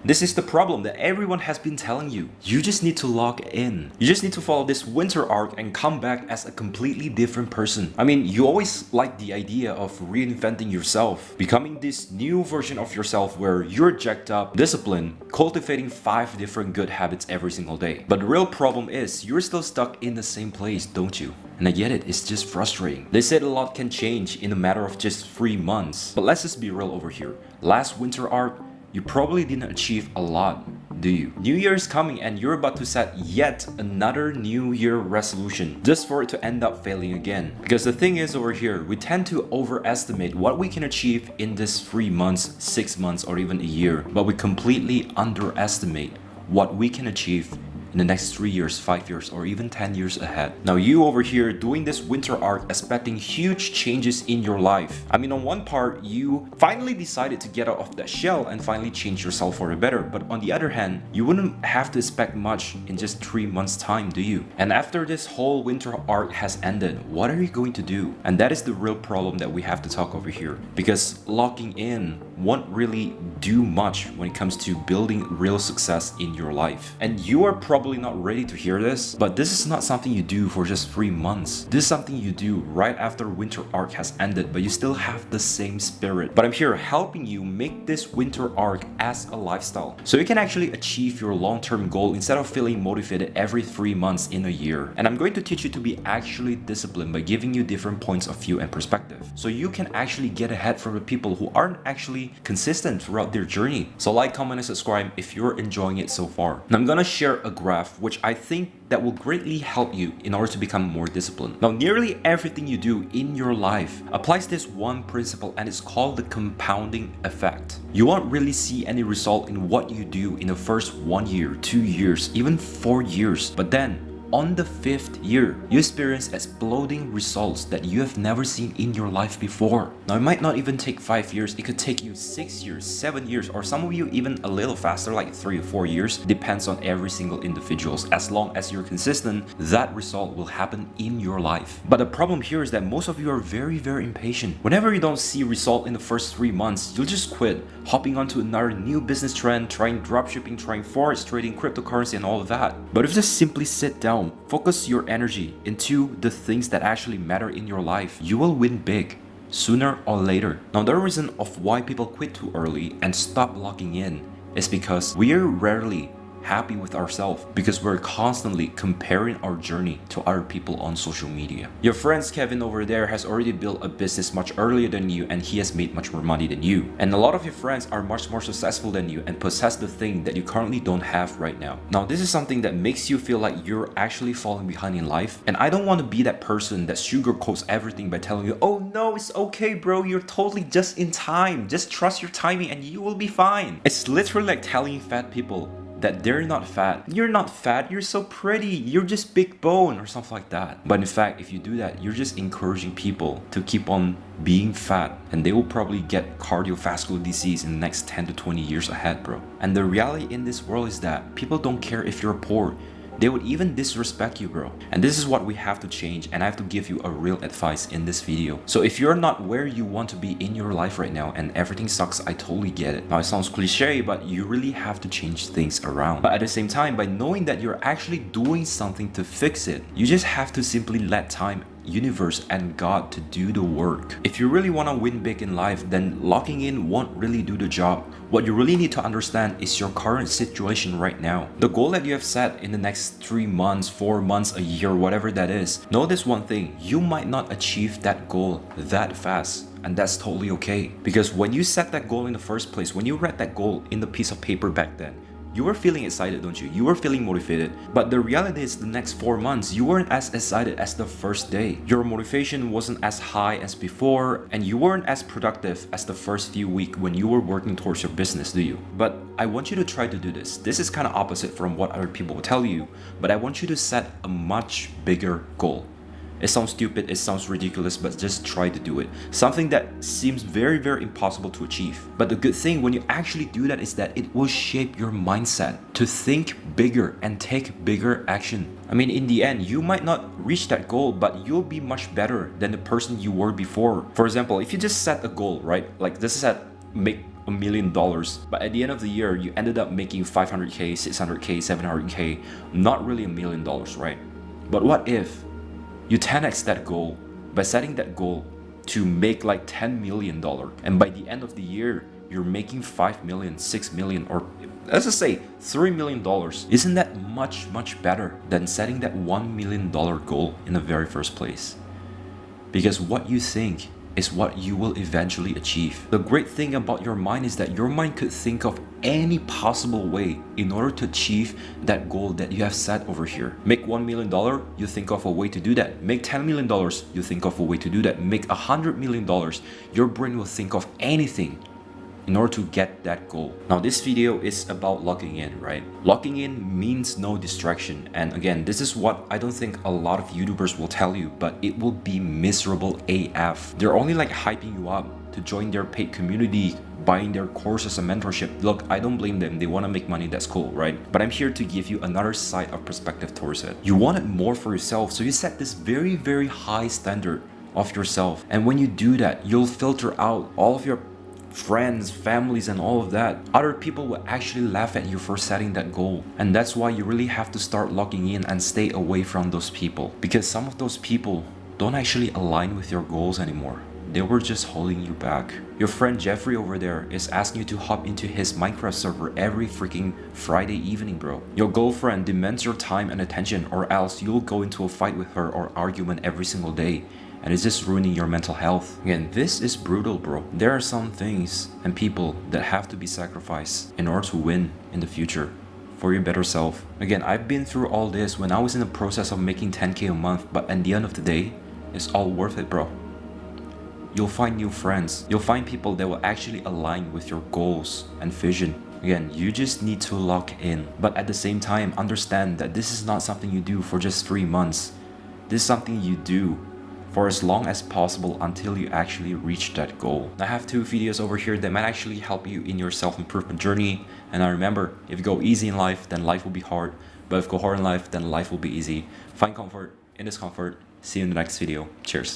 This is the problem that everyone has been telling you. You just need to lock in. You just need to follow this winter arc and come back as a completely different person. I mean, you always like the idea of reinventing yourself, becoming this new version of yourself where you're jacked up, disciplined, cultivating 5 different good habits every single day. But the real problem is you're still stuck in the same place, don't you? And I get it, it's just frustrating. They said a lot can change in a matter of just 3 months. But let's just be real over here. Last winter arc, you probably didn't achieve a lot, do you? New Year is coming and you're about to set yet another New Year resolution just for it to end up failing again. Because the thing is over here, we tend to overestimate what we can achieve in this 3 months, 6 months, or even a year, but we completely underestimate what we can achieve in the next 3 years, 5 years, or even 10 years ahead. Now you over here doing this winter arc expecting huge changes in your life. I mean, on one part, you finally decided to get out of that shell and finally change yourself for the better. But on the other hand, you wouldn't have to expect much in just 3 months time, do you? And after this whole winter arc has ended, what are you going to do? And that is the real problem that we have to talk over here. Because locking in won't really do much when it comes to building real success in your life. And you are probably not ready to hear this, but this is not something you do for just 3 months. This is something you do right after winter arc has ended, but you still have the same spirit. But I'm here helping you make this winter arc as a lifestyle, so you can actually achieve your long-term goal instead of feeling motivated every 3 months in a year. And I'm going to teach you to be actually disciplined by giving you different points of view and perspective, so you can actually get ahead from the people who aren't actually consistent throughout their journey. So like, comment, and subscribe if you're enjoying it so far. And I'm gonna share a graph which I think that will greatly help you in order to become more disciplined. Now, nearly everything you do in your life applies this one principle, and it's called the compounding effect. You won't really see any result in what you do in the first 1 year, 2 years, even 4 years, but then on the 5th year, you experience exploding results that you have never seen in your life before. Now, it might not even take 5 years, it could take you 6 years, 7 years, or some of you even a little faster, like 3 or 4 years. Depends on every single individual. As long as you're consistent, that result will happen in your life. But the problem here is that most of you are very, very impatient. Whenever you don't see result in the first 3 months, you'll just quit, hopping onto another new business trend, trying dropshipping, trying forex trading, cryptocurrency, and all of that. But if you just simply sit down, focus your energy into the things that actually matter in your life, you will win big sooner or later. Now, the reason of why people quit too early and stop locking in is because we are rarely happy with ourselves, because we're constantly comparing our journey to other people on social media. Your friend Kevin over there has already built a business much earlier than you, and he has made much more money than you. And a lot of your friends are much more successful than you and possess the thing that you currently don't have right now. Now, this is something that makes you feel like you're actually falling behind in life. And I don't want to be that person that sugarcoats everything by telling you, oh no, it's okay bro, you're totally just in time. Just trust your timing and you will be fine. It's literally like telling fat people that they're not fat. You're not fat, you're so pretty, you're just big bone, or something like that. But in fact, if you do that, you're just encouraging people to keep on being fat, and they will probably get cardiovascular disease in the next 10 to 20 years ahead, bro. And the reality in this world is that people don't care if you're poor. They would even disrespect you, bro. And this is what we have to change, and I have to give you a real advice in this video. So if you're not where you want to be in your life right now and everything sucks, I totally get it. Now, it sounds cliche, but you really have to change things around. But at the same time, by knowing that you're actually doing something to fix it, you just have to simply let time, universe, and God to do the work. If you really want to win big in life, then locking in won't really do the job. What you really need to understand is your current situation right now. The goal that you have set in the next 3 months, 4 months, a year, whatever that is. Know this one thing, you might not achieve that goal that fast. And that's totally okay. Because when you set that goal in the first place, when you read that goal in the piece of paper back then, you were feeling excited, don't you? You were feeling motivated. But the reality is the next 4 months, you weren't as excited as the first day. Your motivation wasn't as high as before, and you weren't as productive as the first few weeks when you were working towards your business, do you? But I want you to try to do this. This is kind of opposite from what other people will tell you, but I want you to set a much bigger goal. It sounds stupid, it sounds ridiculous, but just try to do it. Something that seems very, very impossible to achieve. But the good thing when you actually do that is that it will shape your mindset to think bigger and take bigger action. I mean, in the end, you might not reach that goal, but you'll be much better than the person you were before. For example, if you just set a goal, right? Like this is at make $1 million, but at the end of the year, you ended up making 500K, 600K, 700K, not really $1 million, right? But what if you 10x that goal by setting that goal to make like $10 million, and by the end of the year, you're making 5 million, 6 million, or let's just say $3 million. Isn't that much better than setting that $1 million goal in the very first place? Because what you think is what you will eventually achieve. The great thing about your mind is that your mind could think of any possible way in order to achieve that goal that you have set over here. Make $1 million, you think of a way to do that. Make $10 million, you think of a way to do that. Make $100 million, your brain will think of anything in order to get that goal. Now this video is about locking in, right? Locking in means no distraction. And again, this is what I don't think a lot of YouTubers will tell you, but it will be miserable AF. They're only like hyping you up to join their paid community, buying their courses and mentorship. Look, I don't blame them. They want to make money, that's cool, right? But I'm here to give you another side of perspective towards it. You want it more for yourself, so you set this very high standard of yourself. And when you do that, you'll filter out all of your friends, families, and all of that. Other people will actually laugh at you for setting that goal. And that's why you really have to start locking in and stay away from those people, because some of those people don't actually align with your goals anymore. They were just holding you back. Your friend Jeffrey over there is asking you to hop into his Minecraft server every freaking Friday evening, bro. Your girlfriend demands your time and attention, or else you'll go into a fight with her or argument every single day. And it's just ruining your mental health. Again, this is brutal, bro. There are some things and people that have to be sacrificed in order to win in the future for your better self. Again, I've been through all this when I was in the process of making 10K a month, but at the end of the day, it's all worth it, bro. You'll find new friends. You'll find people that will actually align with your goals and vision. Again, you just need to lock in. But at the same time, understand that this is not something you do for just 3 months. This is something you do for as long as possible until you actually reach that goal. I have 2 videos over here that might actually help you in your self-improvement journey. And I remember, if you go easy in life, then life will be hard. But if you go hard in life, then life will be easy. Find comfort in discomfort. See you in the next video. Cheers.